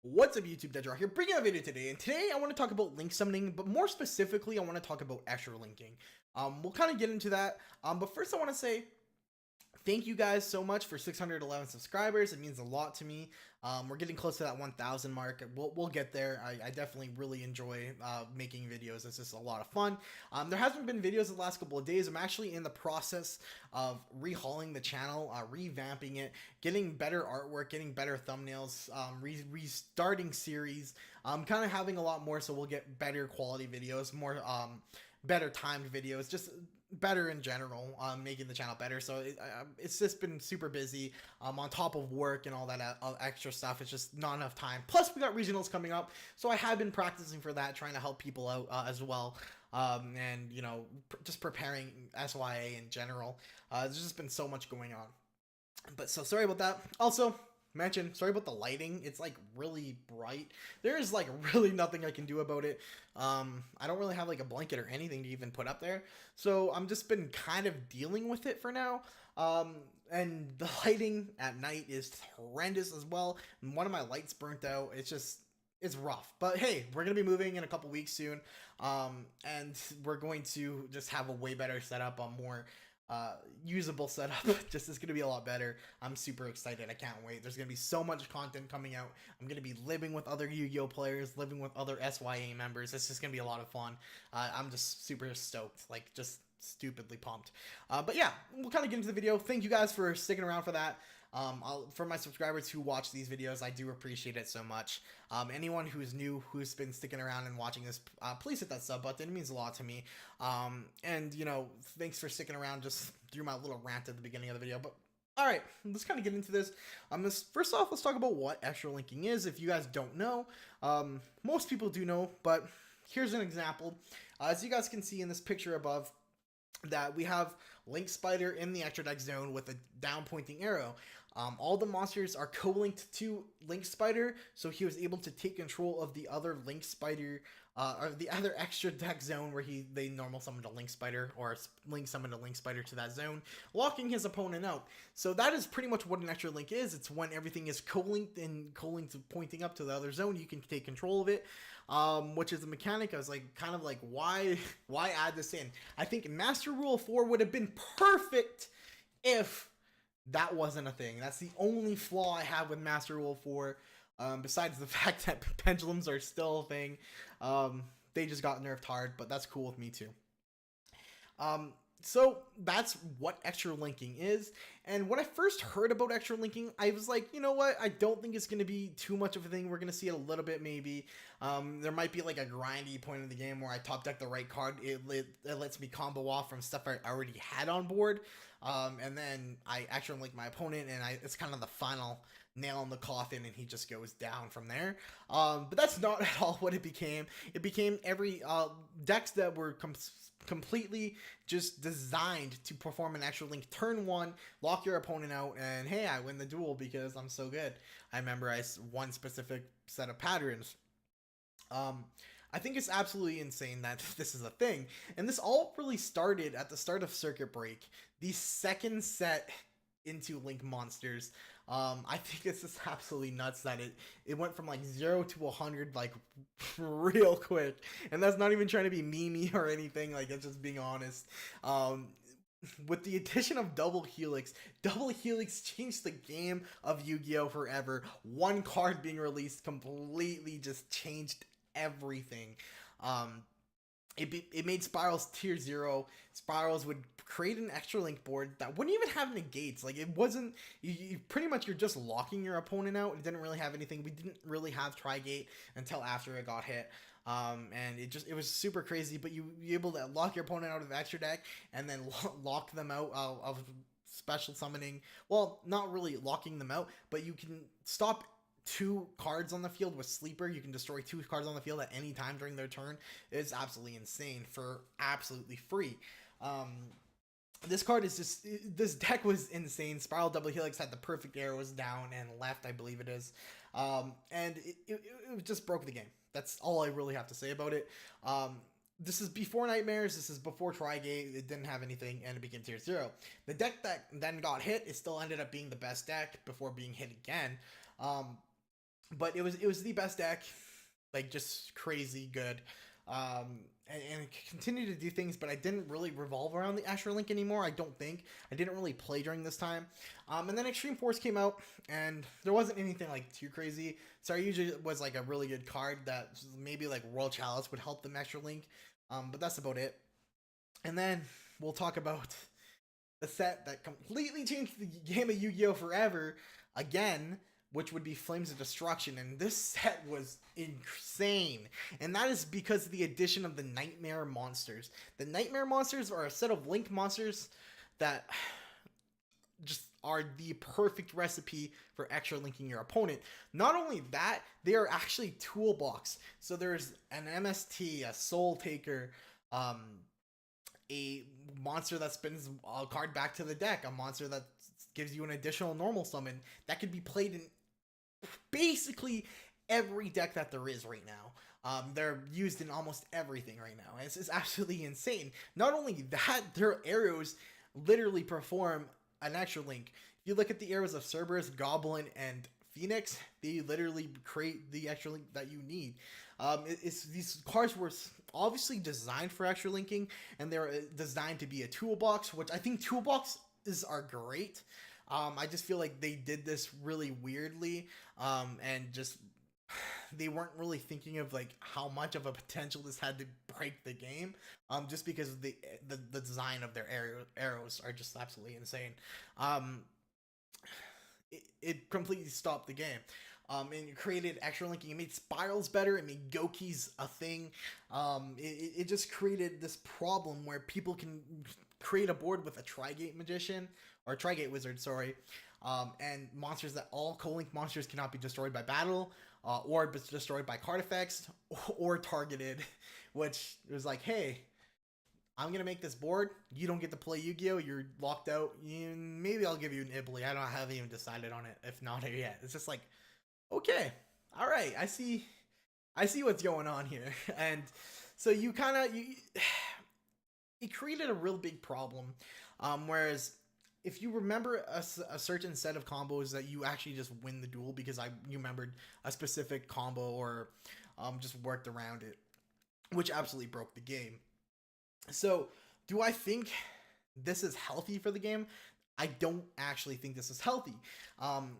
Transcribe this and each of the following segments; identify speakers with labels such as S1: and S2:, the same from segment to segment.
S1: What's up YouTube, Deadrock here, bringing a video today, and today I want to talk about link summoning, but more specifically I want to talk about extra linking. We'll kind of get into that, but first I want to say thank you guys so much for 611 subscribers. It means a lot to me. We're getting close to that 1,000 mark. We'll get there. I definitely really enjoy making videos. It's just a lot of fun. There hasn't been videos the last couple of days. I'm actually in the process of rehauling the channel, revamping it, getting better artwork, getting better thumbnails, restarting series. Kind of having a lot more, so we'll get better quality videos, more better timed videos, just better in general, making the channel better. So it's just been super busy, on top of work and all that extra stuff. It's just not enough time. Plus we got regionals coming up, so I have been practicing for that, trying to help people out as well, and you know, just preparing SYA in general. There's just been so much going on, but so sorry about that. Also, sorry about the lighting. It's like really bright. There is like really nothing I can do about it. I don't really have like a blanket or anything to even put up there, so I'm just been kind of dealing with it for now. And the lighting at night is horrendous as well, and one of my lights burnt out. It's rough, but hey, we're gonna be moving in a couple weeks soon, and we're going to just have a way better setup, a more usable setup. Just is gonna be a lot better. I'm super excited. I can't wait. There's gonna be so much content coming out. I'm gonna be living with other Yu-Gi-Oh players, living with other SYA members. It's just gonna be a lot of fun. I'm just super stoked, like just stupidly pumped. But yeah, we'll kind of get into the video. Thank you guys for sticking around for that. For my subscribers who watch these videos, I do appreciate it so much. Anyone who's new, who's been sticking around and watching this, please hit that sub button. It means a lot to me. And you know, thanks for sticking around just through my little rant at the beginning of the video. But all right, let's kind of get into this. First off, let's talk about what extra linking is. If you guys don't know, most people do know, but here's an example. As you guys can see in this picture above, that we have Link Spider in the extra deck zone with a down pointing arrow. All the monsters are co-linked to Link Spider, so he was able to take control of the other Link Spider, or the other extra deck zone where they normal summoned a Link Spider, or Link summoned a Link Spider to that zone, locking his opponent out. So that is pretty much what an extra link is. It's when everything is co-linked and co-linked pointing up to the other zone, you can take control of it. Which is a mechanic I was like, kind of like, why add this in? I think Master Rule 4 would have been perfect if that wasn't a thing. That's the only flaw I have with Master Rule 4, besides the fact that pendulums are still a thing. They just got nerfed hard, but that's cool with me too. So that's what extra linking is. And when I first heard about extra linking, I was like, you know what? I don't think it's going to be too much of a thing. We're going to see it a little bit maybe. There might be like a grindy point in the game where I top deck the right card. It lets me combo off from stuff I already had on board. And then I extra link my opponent, and it's kind of the final nail in the coffin, and he just goes down from there. But that's not at all what it became. It became every decks that were completely just designed to perform an extra link turn one, lock your opponent out, and hey, I win the duel because I'm so good. I memorize one specific set of patterns. I think it's absolutely insane that this is a thing, and this all really started at the start of Circuit Break, the second set into Link Monsters. I think it's just absolutely nuts that it went from like 0 to 100 like real quick, and that's not even trying to be memey or anything. Like, it's just being honest. With the addition of Double Helix changed the game of Yu-Gi-Oh forever. One card being released completely just changed everything. It made Spirals tier 0. Spirals would create an extra link board that wouldn't even have negates. Like, it wasn't, pretty much you're just locking your opponent out. It didn't really have anything. We didn't really have Tri-Gate until after it got hit. And it was super crazy, but you were able to lock your opponent out of the extra deck and then lock them out of special summoning. Well, not really locking them out, but you can stop 2 cards on the field with Sleeper. You can destroy 2 cards on the field at any time during their turn. It's absolutely insane for absolutely free. This card is just, this deck was insane. Spiral Double Helix had the perfect arrows down and left, I believe it is. And it just broke the game. That's all I really have to say about it. This is before Nightmares. This is before Tri-Gate. It didn't have anything, and it became tier 0. The deck that then got hit, it still ended up being the best deck before being hit again. but it was the best deck, like just crazy good. And continue to do things, but I didn't really revolve around the Astro Link anymore. I don't think I didn't really play during this time. And then Extreme Force came out, and there wasn't anything like too crazy. So I usually was like a really good card that maybe like Royal Chalice would help them Astro Link. But that's about it. And then we'll talk about the set that completely changed the game of Yu-Gi-Oh! Forever again, which would be Flames of Destruction. And this set was insane. And that is because of the addition of the Nightmare Monsters. The Nightmare Monsters are a set of Link monsters that just are the perfect recipe for extra linking your opponent. Not only that, they are actually toolbox. So there's an MST, a Soul Taker, a monster that spins a card back to the deck, a monster that gives you an additional normal summon that could be played in basically every deck that there is right now. They're used in almost everything right now. It's absolutely insane. Not only that, their arrows literally perform an extra link. If you look at the arrows of Cerberus, Goblin, and Phoenix, they literally create the extra link that you need. It's these cards were obviously designed for extra linking, and they're designed to be a toolbox, which I think toolboxes are great. I just feel like they did this really weirdly, and just they weren't really thinking of like how much of a potential this had to break the game. Just because of the design of their arrows are just absolutely insane. Um, it completely stopped the game. And it created extra linking. It made spirals better. It made Gokis a thing. It just created this problem where people can create a board with a Trigate Magician or Trigate Wizard, sorry, and monsters that all co-link monsters cannot be destroyed by battle, or destroyed by card effects, or targeted, which was like, hey, I'm gonna make this board. You don't get to play Yu-Gi-Oh. You're locked out. Maybe I'll give you an Ibly. I haven't even decided on it. If not yet, it's just like, okay, all right. I see what's going on here, and so you kind of it created a real big problem. Whereas if you remember a certain set of combos that you actually just win the duel because you remembered a specific combo or just worked around it, which absolutely broke the game. So, do I think this is healthy for the game? I don't actually think this is healthy. Um,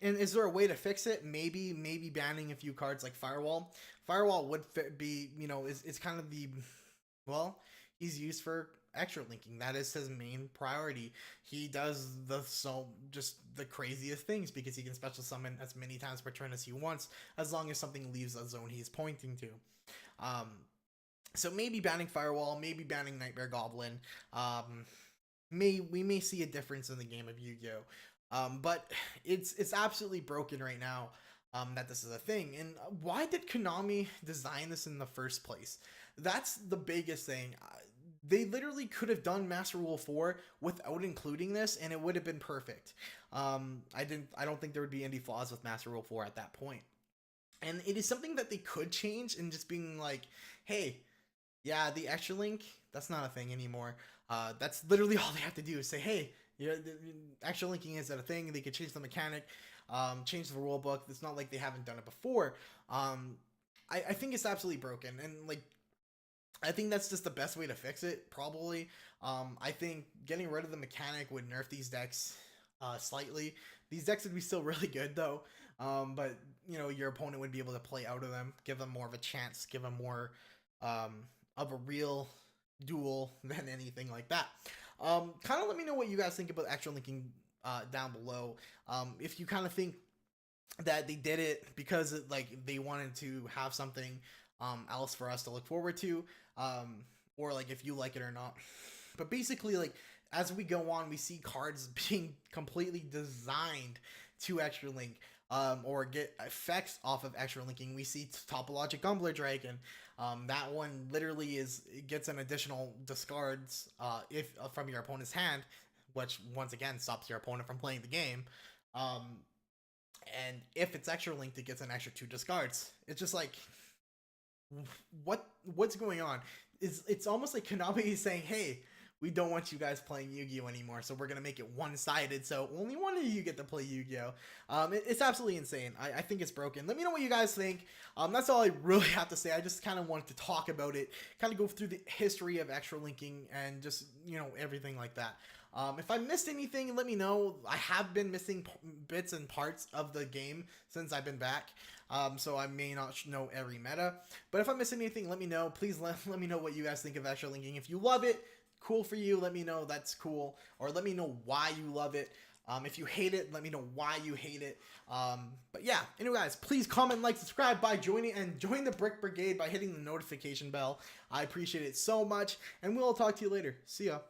S1: and is there a way to fix it? Maybe banning a few cards like Firewall. Firewall would be, is kind of the, well, he's used for extra linking. That is his main priority. He does just the craziest things because he can special summon as many times per turn as he wants, as long as something leaves a zone he's pointing to. So maybe banning Firewall, maybe banning Nightmare Goblin. We may see a difference in the game of Yu-Gi-Oh. But it's absolutely broken right now. That this is a thing. And why did Konami design this in the first place? That's the biggest thing. They literally could have done Master Rule 4 without including this, and it would have been perfect. I don't think there would be any flaws with Master Rule 4 at that point. And it is something that they could change, and just being like, hey, yeah, the extra link, that's not a thing anymore. That's literally all they have to do is say, hey, the extra linking is a thing. They could change the mechanic, change the rule book. It's not like they haven't done it before. I think it's absolutely broken, and like, I think that's just the best way to fix it, probably. I think getting rid of the mechanic would nerf these decks slightly. These decks would be still really good, though. But, your opponent would be able to play out of them, give them more of a chance, give them more of a real duel than anything like that. Kind of let me know what you guys think about extra linking down below. If you kind of think that they did it because they wanted to have something else for us to look forward to, or like if you like it or not. But basically, like, as we go on, we see cards being completely designed to extra link, or get effects off of extra linking. We see Topologic Gumbler Dragon. That one literally gets an additional discards if from your opponent's hand, which once again stops your opponent from playing the game. And if it's extra linked, it gets an extra 2 discards. It's just like, what's going on? It's almost like Konami is saying, hey, we don't want you guys playing Yu-Gi-Oh anymore, so we're gonna make it one-sided, so only one of you get to play Yu-Gi-Oh. It's absolutely insane. I think it's broken. Let me know what you guys think. That's all I really have to say. I just kind of wanted to talk about it, kind of go through the history of extra linking and just, you know, everything like that. If I missed anything, let me know. I have been missing bits and parts of the game since I've been back, so I may not know every meta. But if I miss anything, let me know. Please let me know what you guys think of extra linking. If you love it, cool for you. Let me know that's cool, or let me know why you love it. If you hate it, let me know why you hate it. But yeah, anyway, guys, please comment, like, subscribe by joining, and join the Brick Brigade by hitting the notification bell. I appreciate it so much, and we'll talk to you later. See ya.